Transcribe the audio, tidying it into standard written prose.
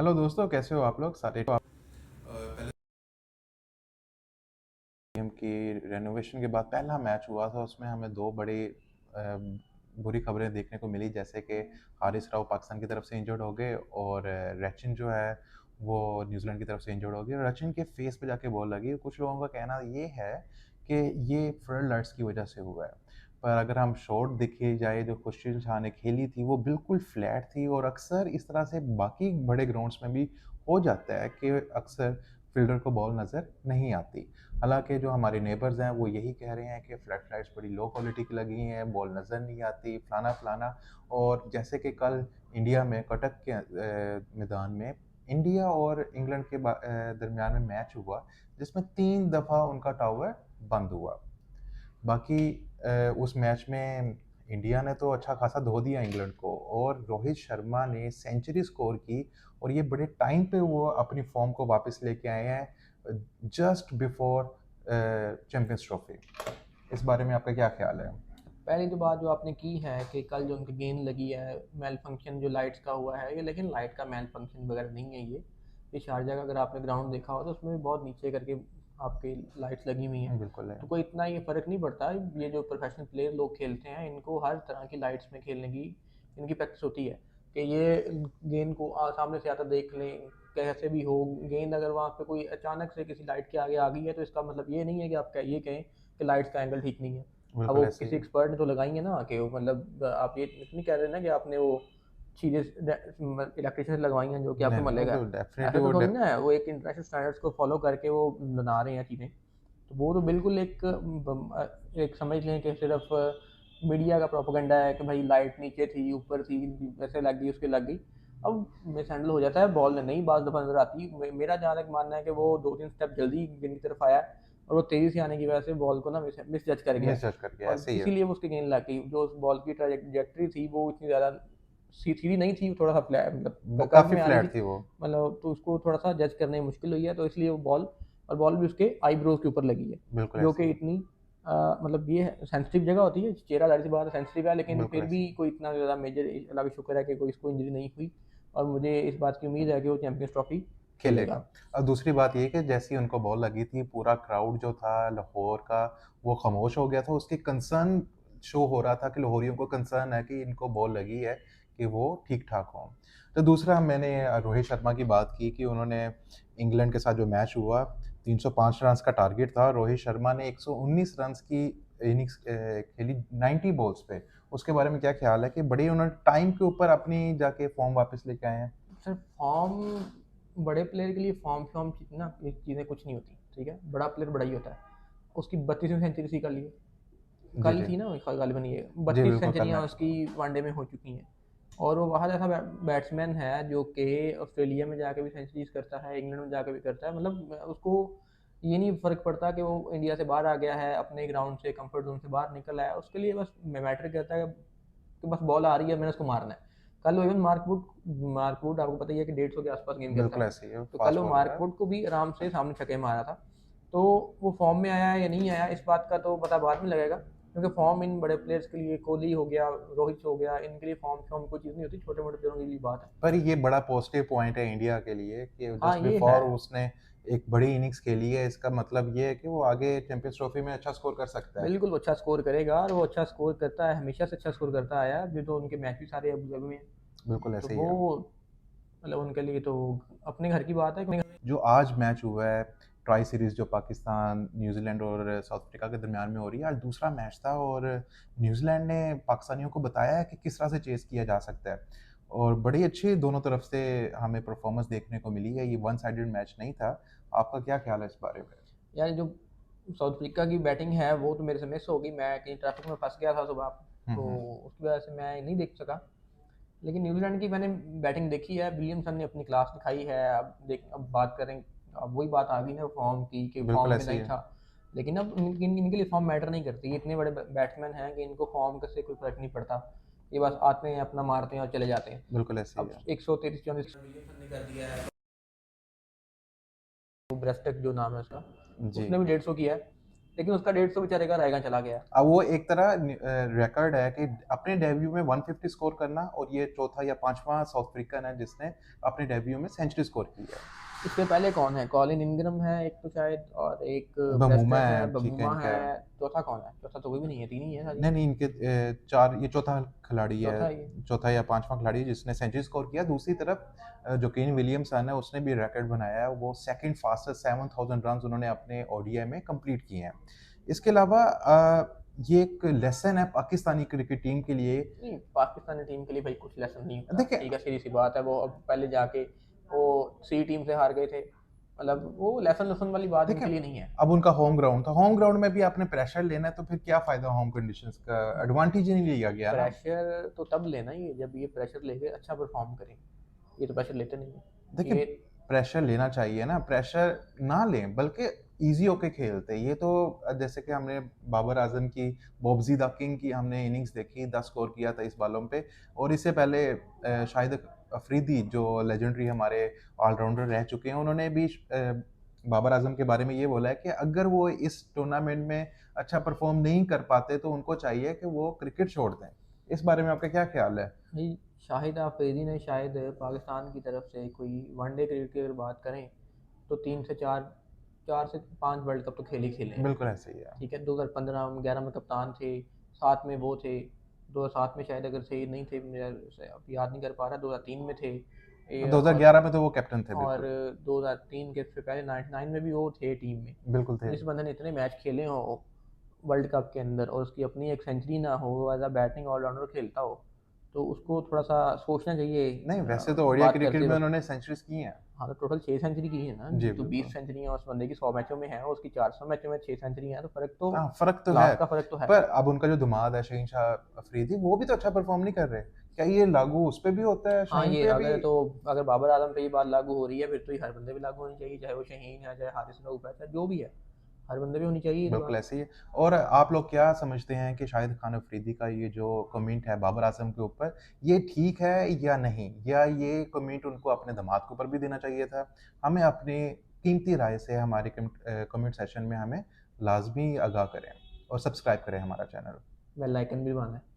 Hello दोस्तों, कैसे हो आप लोग सारे। पहले गेम की रेनोवेशन के बाद पहला मैच हुआ था, उसमें हमें दो बड़ी बुरी खबरें देखने को मिली, जैसे कि हारिस राव पाकिस्तान की तरफ से इंजर्ड हो गए और रचिन जो है वो न्यूजीलैंड की तरफ से इंजर्ड हो गई और रचिन के फेस पे जाके बॉल लगी। कुछ लोगों का कहना ये है कि ये फ्लड लाइट्स की वजह से हुआ है, पर अगर हम शॉट देखी जाए जो खुर्शीद शाह ने खेली थी वो बिल्कुल फ्लैट थी और अक्सर इस तरह से बाकी बड़े ग्राउंड्स में भी हो जाता है कि अक्सर फील्डर को बॉल नज़र नहीं आती। हालांकि जो हमारे नेबर्स हैं वो यही कह रहे हैं कि फ्लड लाइट्स बड़ी लो क्वालिटी की लगी हैं, बॉल नज़र नहीं आती, फलाना फलाना। और जैसे कि कल इंडिया में कटक के मैदान में इंडिया और इंग्लैंड के दरमियान में मैच हुआ, जिसमें 3 दफ़ा उनका टावर बंद हुआ। बाकी उस मैच में इंडिया ने तो अच्छा खासा धो दिया इंग्लैंड को और रोहित शर्मा ने सेंचुरी स्कोर की और ये बड़े टाइम पे वो अपनी फॉर्म को वापस लेके आए हैं जस्ट बिफोर चैंपियंस ट्रॉफी। इस बारे में आपका क्या ख्याल है? पहली तो बात जो आपने की है कि कल जो उनकी गेंद लगी है, मेल फंक्शन जो लाइट्स का हुआ है ये, लेकिन लाइट का मेल फंक्शन वगैरह नहीं है ये शारजा का अगर आपने ग्राउंड देखा हो तो उसमें भी बहुत नीचे करके आपकी लाइट्स लगी हुई हैं। बिल्कुल है। तो कोई इतना ये फ़र्क नहीं पड़ता। ये जो प्रोफेशनल प्लेयर लोग खेलते हैं इनको हर तरह की लाइट्स में खेलने की इनकी प्रैक्टिस होती है कि ये गेंद को सामने से आता देख लें, कैसे भी हो गेंद अगर वहाँ पे कोई अचानक से किसी लाइट के आगे आ गई है तो इसका मतलब ये नहीं है कि आप ये कहें कि लाइट्स का एंगल ठीक नहीं है। अब बिल्कुल वो ऐसे ही किसी है। एक्सपर्ट ने तो लगाई है ना कि वो मतलब आप ये नहीं कह रहे ना कि आपने वो चीज़ें इलेक्ट्रिशियन से लगवाई हैं जो कि नहीं आपके नहीं, मल्ले वो का तो है। डेफिनेटली ऐसा तो थोड़ी ना है, वो एक इंटरनेशनल स्टैंडर्ड्स को फॉलो करके वो बना रहे हैं चीज़ें। तो वो तो बिल्कुल एक समझ लें कि सिर्फ मीडिया का प्रोपेगेंडा है कि भाई लाइट नीचे थी ऊपर थी, ऐसे लग गई उसके लग गई। अब मिस हैंडल हो जाता है, बॉल नहीं बाज दफ़ा नज़र आती। मेरा जहाँ तक मानना है कि वो 2-3 स्टेप जल्दी गेंद की तरफ आया और वो तेज़ी से आने की वजह से बॉल को ना मिस जज कर गया मिस जज करके और ऐसे ही है। इसीलिए वो उसकी गेंद लग गई। जो उस बॉल की ट्रैजेक्टरी थी वो इतनी ज़्यादा सीधी नहीं थी, थोड़ा सा फ्लैट मतलब कर्व काफी में आ रही फ्लैट थी। थी वो। मतलब तो उसको थोड़ा सा जज करने में मुश्किल हुई है, तो इसलिए वो बॉल और बॉल भी उसके आईब्रोज के ऊपर लगी है, बिल्कुल जो ऐसे कि ही है। इतनी मतलब ये सेंसिटिव जगह होती है, चेहरा जाहिर सी बात है सेंसिटिव है, लेकिन बिल्कुल फिर ऐसे भी ही है। कोई इतना ज़्यादा मेजर, अल्लाह का शुक्र है कि कोई इसको इंजरी नहीं हुई और मुझे इस बात की उम्मीद है कि वो चैंपियंस ट्रॉफी खेलेगा। खेलेगा। और दूसरी बात ये कि जैसे ही उनको बॉल लगी थी, पूरा क्राउड जो था लाहौर का, वो खामोश हो गया था। उसकी कंसर्न शो हो रहा था कि लाहौरियों को कंसर्न है कि इनको बॉल लगी है, कि वो ठीक-ठाक हों। तो दूसरा मैंने रोहित शर्मा की बात की कि उन्होंने इंग्लैंड के साथ जो मैच हुआ, 305 रन्स का टारगेट था। रोहित शर्मा ने 119 रन्स की इनिंग्स खेली 90 बॉल्स पे। उसके बारे में क्या ख़्याल है कि बड़ी उन्होंने टाइम के ऊपर अपनी जाके फ़ॉर्म वापस लेके आए हैं? सर फॉर्म, बड़े प्लेयर के लिए फॉर्म फॉर्म ना ये चीज़ें कुछ नहीं होती, ठीक है? बड़ा प्लेयर बड़ा ही होता है। उसकी 32वीं सेंचुरी थी कल ये, जी, कल जी। थी ना गालिबन ये जी, 32 बिल्कुल कल सेंचुरियाँ मैच उसकी हुआ। वनडे में हो चुकी हैं। और वो बहुत ऐसा बैट्समैन है जो कि ऑस्ट्रेलिया में जाके भी सेंचुरीज करता है, इंग्लैंड में जाके भी करता है। मतलब उसको ये नहीं फ़र्क पड़ता कि वो इंडिया से बाहर आ गया है, अपने ग्राउंड से कंफर्ट जोन से बाहर निकल आया, उसके लिए बस मैटर करता है कि बस बॉल आ रही है, मैंने उसको मारना है। कल वो इवन मार्कवुड आपको पता ही है कि 150 के आसपास गेंद खेलता बिल्कुल है। ऐसे ही है, तो कल फास्ट वो बॉलर है। मार्कवुड को भी आराम से सामने छक्के मारा था। तो वो फॉर्म में आया है या नहीं आया इस बात का तो पता बाद में लगेगा, क्योंकि फॉर्म इन बड़े प्लेयर्स के लिए, कोहली हो गया, रोहित हो गया, इनके लिए फॉर्म फॉर्म कोई चीज़ नहीं होती, छोटे मोटे प्लेयरों के लिए बात है। पर ये बड़ा पॉजिटिव पॉइंट है इंडिया के लिए कि हाँ जस्ट ये है। बिफोर उसने एक बड़ी इनिंग्स खेली है, इसका मतलब ये है कि वो आगे चैंपियंस ट्रॉफी में अच्छा स्कोर कर सकता है। बिल्कुल वो अच्छा स्कोर करेगा और वो अच्छा स्कोर करता है, हमेशा से अच्छा स्कोर करता आया है। अभी तो उनके मैच भी सारे अबू धाबी में हैं। बिल्कुल तो ऐसे ही वो है। मतलब उनके लिए तो अपने घर की बात है। जो आज मैच हुआ है, ट्राई सीरीज़ जो पाकिस्तान, न्यूज़ीलैंड और साउथ अफ्रीका के दरमियान में हो रही है, आज दूसरा मैच था और न्यूज़ीलैंड ने पाकिस्तानियों को बताया है कि किस तरह से चेज़ किया जा सकता है और बड़ी अच्छी दोनों तरफ से हमें परफॉर्मेंस देखने को मिली है। ये वन साइडेड मैच नहीं था। आपका क्या ख्याल है इस बारे में? यार जो साउथ अफ्रीका की बैटिंग है वो तो मेरे से मिस हो गई, मैं कहीं ट्रैफिक में फंस गया था सुबह, हुँ, तो हुँ। उसकी वजह से मैं नहीं देख सका। लेकिन न्यूजीलैंड की मैंने बैटिंग देखी है, विलियमसन ने अपनी क्लास दिखाई है। अब बात करें, अब वही बात आ गई ना फॉर्म की कि बिल्कुल फॉर्म में ऐसे ही नहीं है। था। लेकिन अब इनके लिए फॉर्म मैटर नहीं करती, ये इतने बड़े बैट्समैन हैं कि इनको फॉर्म का से कोई फर्क नहीं पड़ता। ये बस आते हैं अपना मारते हैं और चले जाते हैं। बिल्कुल ऐसे ही अब है। 133-34 विलियमसन ने कर दिया है, ब्रेस्टक जो नाम है उसका, जी। उसने भी 150 किया है। लेकिन उसका 150 बेचारे का रहेगा चला गया। अब वो एक तरह रिकॉर्ड है कि अपने डेब्यू में 150 स्कोर करना, और ये चौथा या पांचवा साउथ अफ्रीकन है जिसने अपने डेब्यू में सेंचुरी स्कोर की है। इसके पहले कौन है? कॉलिन इंग्रम है एक तो शायद, और एक बमूमा प्रेस्टन है, है, ठीक है बमूमा इनका। है। चौथा कौन है? चौथा तो कोई भी नहीं है, तीन ही है सारी। नहीं नहीं, इनके चार, ये चौथा खिलाड़ी है, चौथा है ये। चौथा या पांचवा खिलाड़ी जिसने सेंचुरी स्कोर किया। दूसरी तरफ जो केन विलियमसन है उसने भी रिकॉर्ड बनाया है, वो सेकंड फास्टेस्ट 7000 रन उन्होंने अपने ओडीआई में कंप्लीट किए हैं। इसके अलावा ये एक लेसन है पाकिस्तानी क्रिकेट टीम के लिए। नहीं, पाकिस्तानी टीम के लिए भाई कुछ लेसन नहीं होता, देखिए, ठीक है, सीधी सी बात है। वो अब पहले जाके वो सी टीम से हार गए थे, मतलब वो लेसन लेसन वाली बात देखिए, इनके लिए नहीं है। अब उनका होम ग्राउंड था, होम ग्राउंड में भी आपने प्रेशर लेना है तो फिर क्या फायदा होम कंडीशंस का, एडवांटेज ही नहीं लिया गया ना। प्रेशर तो तब लेना ही है जब ये प्रेशर लेके अच्छा परफॉर्म करें। ये तो प्रेशर लेते नहीं है देखिए, ये। प्रेशर लेना चाहिए ना, प्रेशर ना लें बल्कि इजी होके खेलते। ये तो जैसे कि हमने बाबर आजम की, बॉब्जी द किंग की हमने इनिंग्स देखी, 10 स्कोर किया था इस बालों पे। और इससे पहले शाहिद अफरीदी जो लेजेंडरी हमारे ऑलराउंडर रह चुके हैं, उन्होंने भी बाबर आजम के बारे में ये बोला है कि अगर वो इस टूर्नामेंट में अच्छा परफॉर्म नहीं कर पाते तो उनको चाहिए कि वो क्रिकेट छोड़ दें। इस बारे में आपका क्या ख्याल है? भाई शाहिद आफरीदी ने शायद पाकिस्तान की तरफ से कोई वनडे क्रिकेट की अगर बात करें तो 3 से 4, 4 से 5 वर्ल्ड कप तो खेल ही खेले हैं। बिल्कुल ऐसे ही है। ठीक है, 2015-11 में कप्तान थे, 7 में वो थे, 2007 में शायद अगर सही नहीं थे, मेरा अब याद नहीं कर पा रहा, 2003 में थे और 2011 में तो वो कैप्टन थे, और बिल्कुल। 2003 के से पहले 99 में भी वो थे टीम में। बिल्कुल थे। जिस बंदे ने इतने मैच खेले हो वर्ल्ड कप के अंदर और उसकी अपनी एक सेंचुरी ना हो, एज अ बैटिंग ऑलराउंडर खेलता हो, तो उसको थोड़ा सा सोचना चाहिए नहीं, वैसे तो ओडीआई बात क्रिकेट करते में वक्त। उन्होंने सेंचुरीज की हैं। हाँ, तो टोटल 6 सेंचुरी की है ना। जी, तो बिल्कुल। 20 सेंचुरी उस बंदे की 100 मैचों में है, उसकी 400 मैचों में 6 सेंचुरी है, तो फर्क तो हाँ, फ़र्क तो है। क्लास का फर्क तो है। पर अब उनका जो दामाद है शहीन शाह अफरीदी, वो भी तो अच्छा परफ़ॉर्म नहीं कर रहे। क्या ये लागू उस पे भी होता है, हाँ, शाहीन ये पे भी? अगर तो अगर बाबर आजम पे ये बात लागू हो रही है, फिर तो ये हर बंदे पे लागू होनी चाहिए, चाहे वो शहीन है, चाहे हारिस रऊफ है, चाहे जो भी है, हर बंदे पे होनी चाहिए ये बिल्कुल बात। ऐसे ही है। और आप लोग क्या समझते हैं कि शाहिद खान अफरीदी का ये जो कमेंट है बाबर आज़म के ऊपर, ये ठीक है या नहीं? या ये कमेंट उनको अपने दामाद के ऊपर भी देना चाहिए था? हमें अपनी कीमती राय से हमारे कमेंट सेशन में हमें लाज़मी आगाह करें, और सब्सक्राइब करें हमारा चैनल। बेल आइकन भी दबाना है।